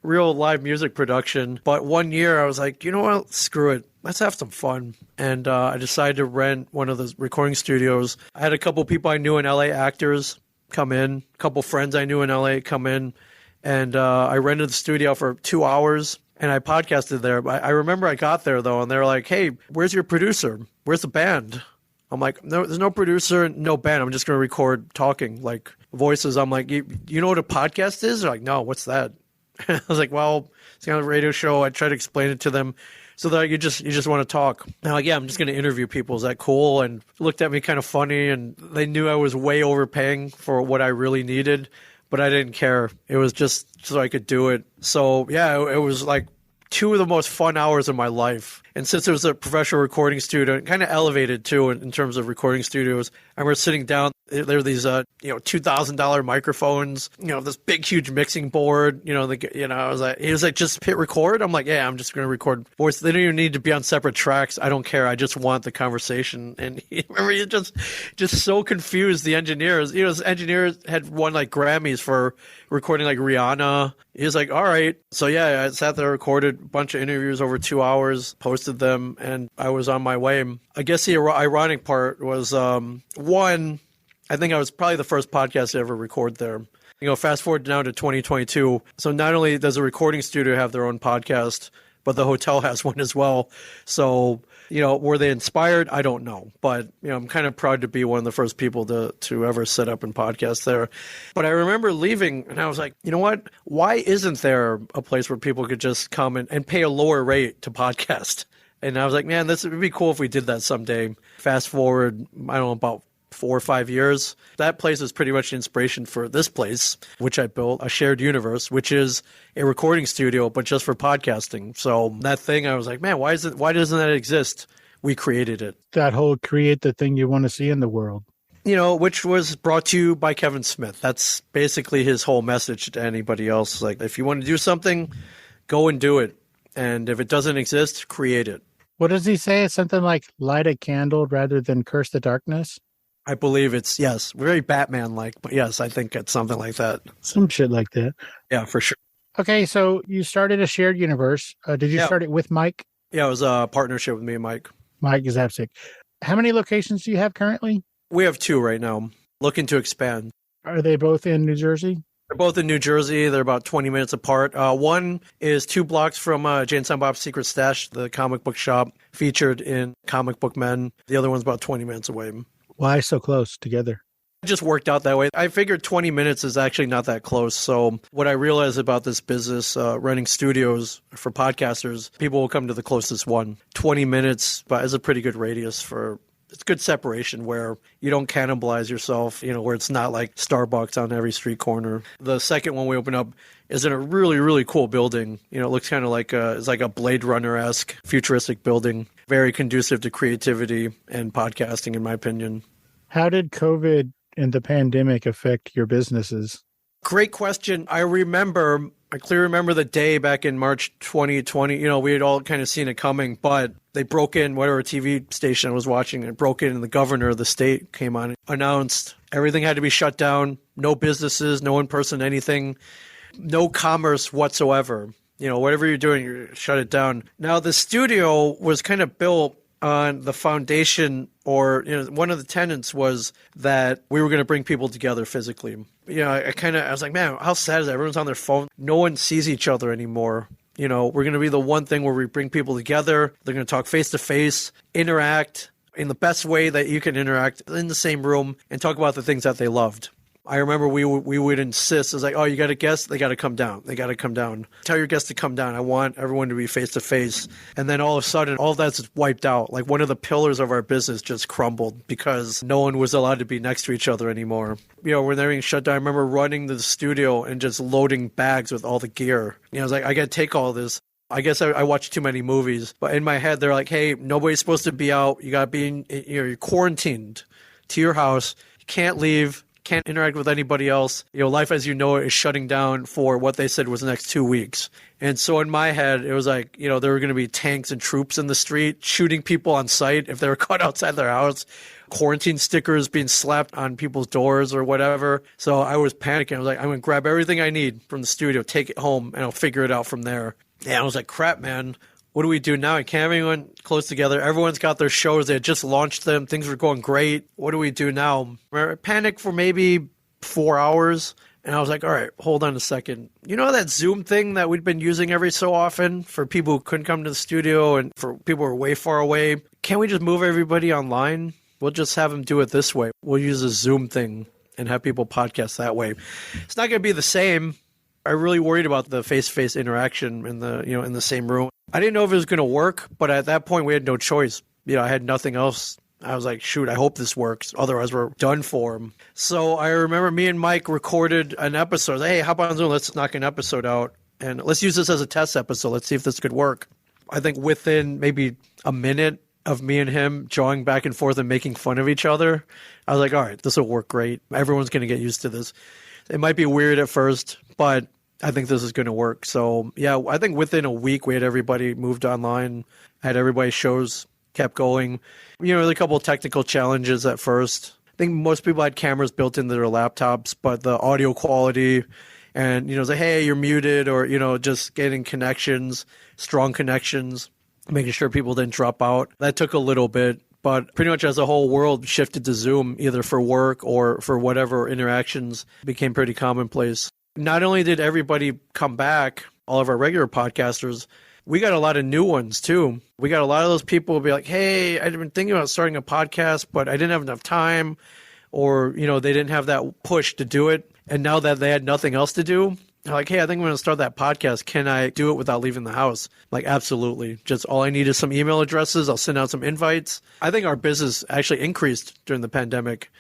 real live music production. But 1 year, I was like, you know what? Screw it. Let's have some fun. And I decided to rent one of the recording studios. I had a couple people I knew in LA, actors, come in. A couple friends I knew in LA come in. And I rented the studio for 2 hours, and I podcasted there. I remember I got there, though, and they were like, hey, where's your producer? Where's the band? I'm like, no, there's no producer, no band. I'm just going to record talking, like voices. I'm like, you know what a podcast is? They're like, no, what's that? I was like, well, it's kind of a radio show. I try to explain it to them. So that you just want to talk. And like, yeah, I'm just going to interview people. Is that cool? And looked at me kind of funny, and they knew I was way overpaying for what I really needed, but I didn't care. It was just so I could do it. So yeah, it was like 2 of the most fun hours of my life. And since it was a professional recording studio, it kind of elevated too in terms of recording studios. I remember sitting down, there were these $2,000 microphones, this big huge mixing board, I was like, he was like, just hit record. I'm like, yeah, I'm just going to record voice. They don't even need to be on separate tracks. I don't care. I just want the conversation. And remember, he just so confused, the engineers. His engineers had won like Grammys for recording like Rihanna. He was like, all right. So yeah, I sat there, recorded a bunch of interviews over 2 hours, posted them, and I was on my way. I guess the ironic part was, one, I think I was probably the first podcast to ever record there. Fast forward now to 2022. So not only does a recording studio have their own podcast, but the hotel has one as well. So, were they inspired? I don't know. But, I'm kind of proud to be one of the first people to ever set up and podcast there. But I remember leaving, and I was like, you know what? Why isn't there a place where people could just come and pay a lower rate to podcast? And I was like, man, this would be cool if we did that someday. Fast forward, I don't know, about 4 or 5 years. That place is pretty much the inspiration for this place, which I built, a shared universe, which is a recording studio, but just for podcasting. So that thing, I was like, man, why doesn't that exist? We created it. That whole create the thing you want to see in the world. Which was brought to you by Kevin Smith. That's basically his whole message to anybody else. Like, if you want to do something, go and do it. And if it doesn't exist, create it. What does he say? It's something like light a candle rather than curse the darkness? I believe it's, yes, very Batman-like, but yes, I think it's something like that. Some shit like that. Yeah, for sure. Okay, so you started a shared universe. Did you start it with Mike? Yeah, it was a partnership with me and Mike. Mike Zapsik. How many locations do you have currently? We have 2 right now, looking to expand. Are they both in New Jersey? They're both in New Jersey. They're about 20 minutes apart. One is 2 blocks from Jay and Silent Bob's Secret Stash, the comic book shop featured in Comic Book Men. The other one's about 20 minutes away. Why so close together? It just worked out that way. I figured 20 minutes is actually not that close. So what I realized about this business, running studios for podcasters, people will come to the closest one. 20 minutes is a pretty good radius for... It's good separation where you don't cannibalize yourself, where it's not like Starbucks on every street corner. The second one we open up is in a really, really cool building. It looks kind of like it's like a Blade Runner-esque futuristic building. Very conducive to creativity and podcasting, in my opinion. How did COVID and the pandemic affect your businesses? Great question. I clearly remember the day back in March 2020. We had all kind of seen it coming, but they broke in, whatever TV station I was watching, it broke in, and the governor of the state came on and announced everything had to be shut down, no businesses, no in-person anything, no commerce whatsoever. Whatever you're doing, you shut it down. Now, the studio was kind of built on the foundation, or one of the tenets was that we were going to bring people together physically. I was like, man, how sad is that? Everyone's on their phone. No one sees each other anymore. We're going to be the one thing where we bring people together. They're going to talk face to face, interact in the best way that you can interact in the same room, and talk about the things that they loved. I remember we would insist. It's like, oh, you got a guest? They got to come down. They got to come down. Tell your guests to come down. I want everyone to be face to face. And then all of a sudden, all that's wiped out. Like one of the pillars of our business just crumbled because no one was allowed to be next to each other anymore. When they were being shut down, I remember running to the studio and just loading bags with all the gear. I was like, I got to take all this. I guess I watched too many movies. But in my head, they're like, hey, nobody's supposed to be out. You got to be you're quarantined to your house. You can't leave. can't interact with anybody else. Life as you know it is shutting down for what they said was the next 2 weeks. And so in my head, it was like, there were going to be tanks and troops in the street shooting people on sight if they were caught outside their house, quarantine stickers being slapped on people's doors or whatever. So I was panicking. I was like, I'm going to grab everything I need from the studio, take it home, and I'll figure it out from there. And I was like, crap, man. What do we do now? I can't have anyone close together. Everyone's got their shows. They had just launched them. Things were going great. What do we do now? I panicked for maybe 4 hours. And I was like, all right, hold on a second. You know that Zoom thing that we've been using every so often for people who couldn't come to the studio and for people who are way far away? Can't we just move everybody online? We'll just have them do it this way. We'll use a Zoom thing and have people podcast that way. It's not going to be the same. I really worried about the face-to-face interaction in the same room. I didn't know if it was going to work, but at that point we had no choice. I had nothing else. I was like, shoot, I hope this works. Otherwise we're done for. So I remember me and Mike recorded an episode. Hey, hop on Zoom. Let's knock an episode out and let's use this as a test episode. Let's see if this could work. I think within maybe a minute of me and him jawing back and forth and making fun of each other, I was like, all right, this will work great. Everyone's going to get used to this. It might be weird at first, but I think this is going to work. So, yeah, I think within a week we had everybody moved online, had everybody's shows kept going. There were a couple of technical challenges at first. I think most people had cameras built into their laptops, but the audio quality and, say, hey, you're muted or, just getting connections, strong connections, making sure people didn't drop out. That took a little bit. But pretty much as the whole world shifted to Zoom, either for work or for whatever interactions became pretty commonplace. Not only did everybody come back, all of our regular podcasters, we got a lot of new ones too. We got a lot of those people who be like, hey, I've been thinking about starting a podcast, but I didn't have enough time or, they didn't have that push to do it. And now that they had nothing else to do, they're like, hey, I think I'm going to start that podcast. Can I do it without leaving the house? Like, absolutely. Just all I need is some email addresses. I'll send out some invites. I think our business actually increased during the pandemic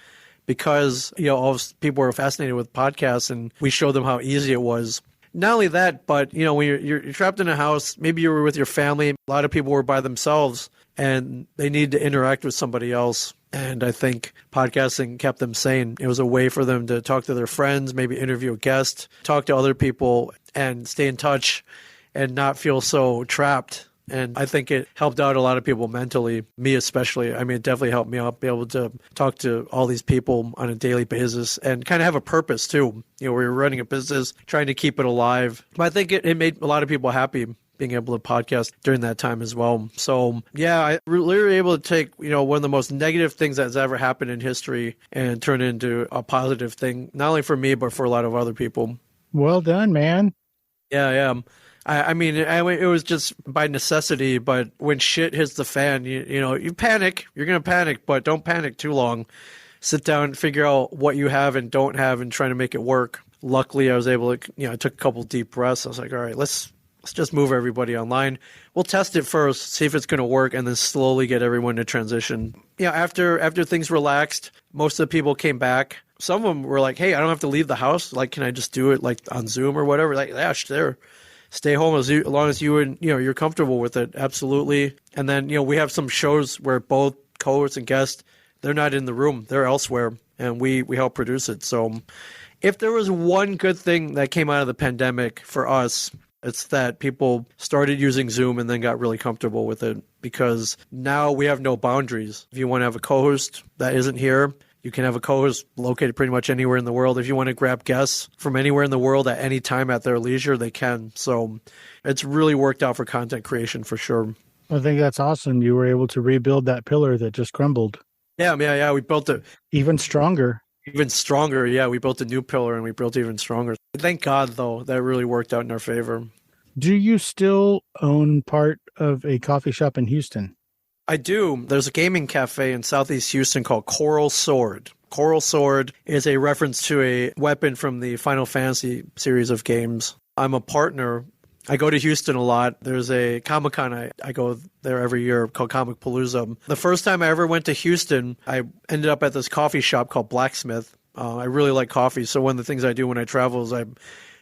because, all people were fascinated with podcasts and we showed them how easy it was. Not only that, but, when you're trapped in a house, maybe you were with your family. A lot of people were by themselves and they need to interact with somebody else. And I think podcasting kept them sane. It was a way for them to talk to their friends, maybe interview a guest, talk to other people, and stay in touch and not feel so trapped. And I think it helped out a lot of people mentally, me especially. I mean, it definitely helped me out, be able to talk to all these people on a daily basis and kind of have a purpose too. We're running a business, trying to keep it alive. But I think it made a lot of people happy being able to podcast during that time as well. So yeah, I really were able to take, one of the most negative things that's ever happened in history and turn it into a positive thing, not only for me, but for a lot of other people. Well done, man. Yeah. I mean, it was just by necessity, but when shit hits the fan, you panic. You're going to panic, but don't panic too long. Sit down and figure out what you have and don't have and try to make it work. Luckily, I was able to, I took a couple deep breaths. I was like, all right, let's just move everybody online. We'll test it first, see if it's going to work, and then slowly get everyone to transition. After things relaxed, most of the people came back. Some of them were like, hey, I don't have to leave the house. Like, can I just do it like on Zoom or whatever? Like, yeah, sure. Stay home as long as you're comfortable with it. Absolutely. And then, we have some shows where both co-hosts and guests, they're not in the room. They're elsewhere, and we help produce it. So if there was one good thing that came out of the pandemic for us, it's that people started using Zoom and then got really comfortable with it because now we have no boundaries. If you want to have a co-host that isn't here, you can have a co-host located pretty much anywhere in the world. If you want to grab guests from anywhere in the world at any time at their leisure, they can. So it's really worked out for content creation for sure. I think that's awesome. You were able to rebuild that pillar that just crumbled. Yeah. We built it even stronger. Even stronger. Yeah, we built a new pillar and we built it even stronger. Thank God, though, that really worked out in our favor. Do you still own part of a coffee shop in Houston? I do. There's a gaming cafe in Southeast Houston called Coral Sword. Coral Sword is a reference to a weapon from the Final Fantasy series of games. I'm a partner. I go to Houston a lot. There's a Comic-Con. I go there every year called Comic Palooza. The first time I ever went to Houston, I ended up at this coffee shop called Blacksmith. I really like coffee. So one of the things I do when I travel is I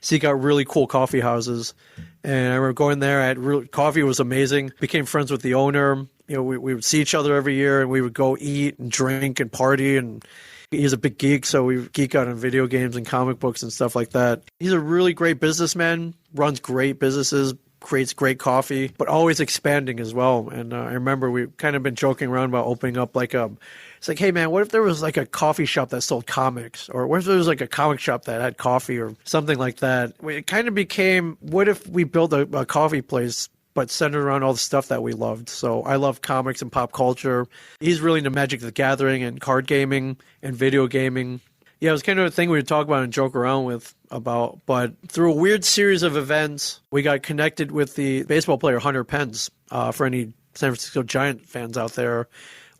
seek out really cool coffee houses. And I remember going there. Coffee was amazing. Became friends with the owner. We would see each other every year and we would go eat and drink and party. And He's a big geek, so we geek out on video games and comic books and stuff like that. He's a really great businessman, runs great businesses, creates great coffee, but always expanding as well. And I remember we kind of been joking around about opening up it's like, hey man, what if there was like a coffee shop that sold comics? Or what if there was like a comic shop that had coffee or something like that? It kind of became, what if we built a coffee place but centered around all the stuff that we loved? So I love comics and pop culture. He's really into Magic the Gathering and card gaming and video gaming. Yeah, it was kind of a thing we would talk about and joke around with about. But through a weird series of events, we got connected with the baseball player Hunter Pence. For any San Francisco Giant fans out there,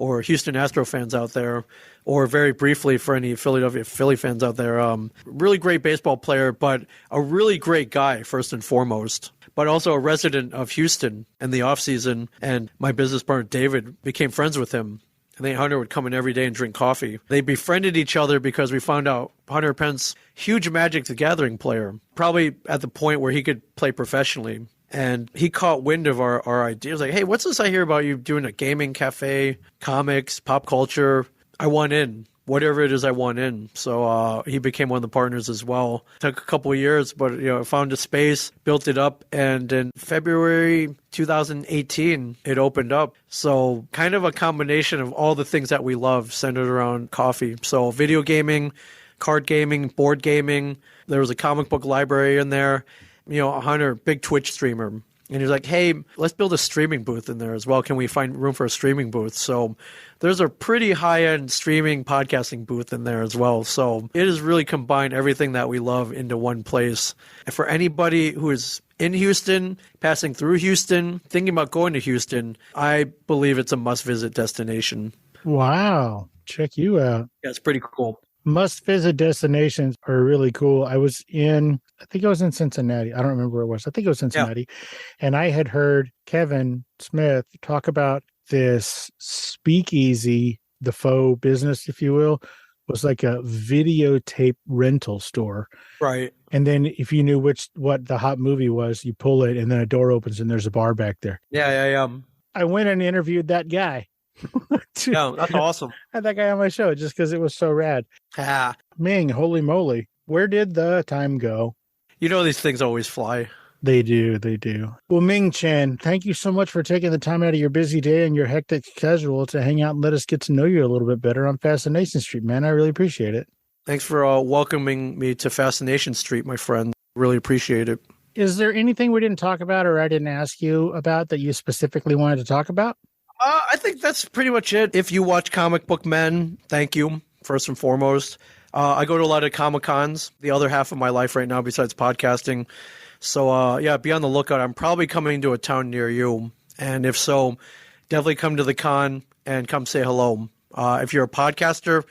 or Houston Astro fans out there, or very briefly for any Philadelphia Philly fans out there. Really great baseball player, but a really great guy, first and foremost, but also a resident of Houston in the offseason. And my business partner, David, became friends with him. And then Hunter would come in every day and drink coffee. They befriended each other because we found out Hunter Pence, huge Magic the Gathering player, probably at the point where he could play professionally. And he caught wind of our ideas. Like, hey, what's this I hear about you doing a gaming cafe, comics, pop culture? I want in. Whatever it is, I want in. So he became one of the partners as well. Took a couple of years, but found a space, built it up, and in February 2018, it opened up. So kind of a combination of all the things that we love centered around coffee. So video gaming, card gaming, board gaming. There was a comic book library in there. Hunter, big Twitch streamer. And he's like, hey, let's build a streaming booth in there as well. Can we find room for a streaming booth? So there's a pretty high-end streaming podcasting booth in there as well. So it has really combined everything that we love into one place. And for anybody who is in Houston, passing through Houston, thinking about going to Houston, I believe it's a must-visit destination. Wow. Check you out. Yeah, it's pretty cool. Must-visit destinations are really cool. I think I was in Cincinnati. I don't remember where it was. I think it was Cincinnati. Yeah. And I had heard Kevin Smith talk about this speakeasy, the faux business, if you will, was like a videotape rental store. Right. And then if you knew what the hot movie was, you pull it and then a door opens and there's a bar back there. Yeah. I went and interviewed that guy. Yeah, that's awesome. I had that guy on my show just because it was so rad. Ming, holy moly. Where did the time go? These things always fly. They do. Well, Ming Chen, thank you so much for taking the time out of your busy day and your hectic schedule to hang out and let us get to know you a little bit better on Fascination Street, man. I really appreciate it. Thanks for welcoming me to Fascination Street, my friend. Really appreciate it. Is there anything we didn't talk about or I didn't ask you about that you specifically wanted to talk about? I think that's pretty much it. If you watch Comic Book Men, thank you, first and foremost. I go to a lot of Comic-Cons, the other half of my life right now besides podcasting. So, be on the lookout. I'm probably coming to a town near you. And if so, definitely come to the con and come say hello. If you're a podcaster,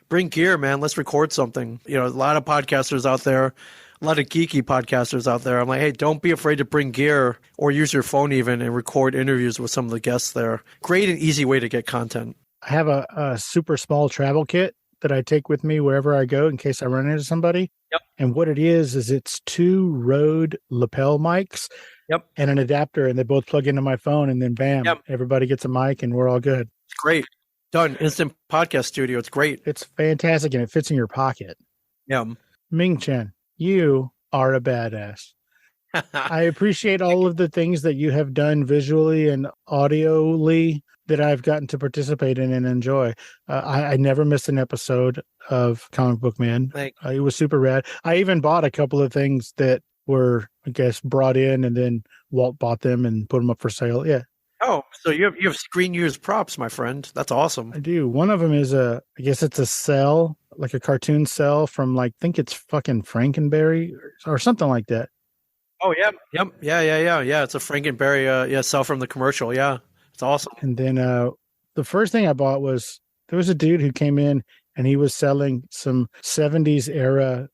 bring gear, man. Let's record something. A lot of podcasters out there, a lot of geeky podcasters out there. I'm like, hey, don't be afraid to bring gear or use your phone even and record interviews with some of the guests there. Great and easy way to get content. I have a super small travel kit that I take with me wherever I go in case I run into somebody. Yep. And what it is it's 2 Rode lapel mics. Yep. And an adapter, and they both plug into my phone, and then bam, Everybody gets a mic and we're all good. It's great. Done. Instant podcast studio. It's great. It's fantastic, and it fits in your pocket. Yeah. Ming Chen, you are a badass. I appreciate all of the things that you have done visually and audioly that I've gotten to participate in and enjoy. I never missed an episode of Comic Book Man. It was super rad. I even bought a couple of things that were, I guess, brought in, and then Walt bought them and put them up for sale. Yeah. Oh, so you have screen used props, my friend. That's awesome. I do. One of them is I guess it's a cell, like a cartoon cell from I think it's fucking Frankenberry or something like that. Oh, yeah. Yep. Yeah. It's a Frankenberry, cell from the commercial. Yeah. It's awesome. And then the first thing I bought was, there was a dude who came in and he was selling some 70s era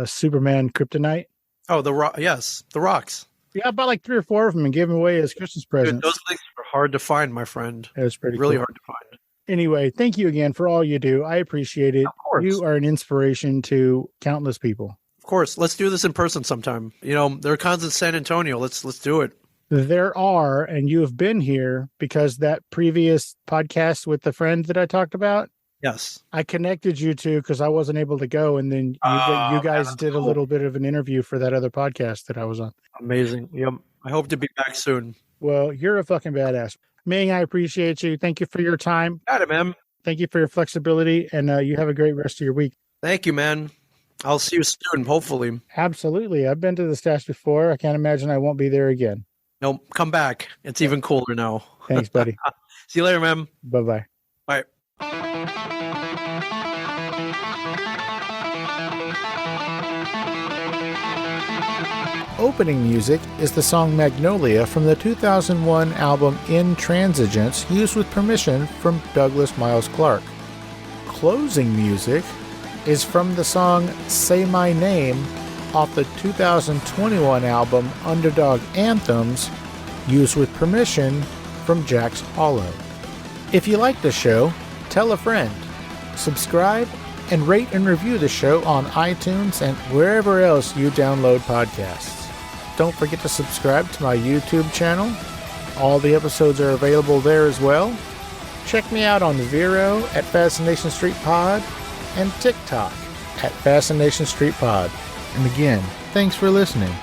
Superman kryptonite. Oh, the rocks. Yeah, I bought like 3 or 4 of them and gave them away as Christmas presents. Dude, those things are hard to find, my friend. It was pretty really cool. Hard to find. Anyway, thank you again for all you do. I appreciate it. Of course. You are an inspiration to countless people. Of course. Let's do this in person sometime. There are cons in San Antonio. Let's do it. There are, and you have been here because that previous podcast with the friend that I talked about. Yes. I connected you two because I wasn't able to go, and then you guys did a little bit of an interview for that other podcast that I was on. Amazing. Yep. I hope to be back soon. Well, you're a fucking badass. Ming, I appreciate you. Thank you for your time. Got it, man. Thank you for your flexibility, and you have a great rest of your week. Thank you, man. I'll see you soon, hopefully. Absolutely. I've been to the stash before. I can't imagine I won't be there again. No, come back. It's even cooler now. Thanks, buddy. See you later, man. Bye-bye. Bye. Opening music is the song Magnolia from the 2001 album Intransigence, used with permission from Douglas Miles Clark. Closing music is from the song Say My Name off the 2021 album Underdog Anthems, used with permission from Jack's Hollow. If you like the show, tell a friend. Subscribe and rate and review the show on iTunes and wherever else you download podcasts. Don't forget to subscribe to my YouTube channel. All the episodes are available there as well. Check me out on Vero at Fascination Street Pod and TikTok at Fascination Street Pod. And again, thanks for listening.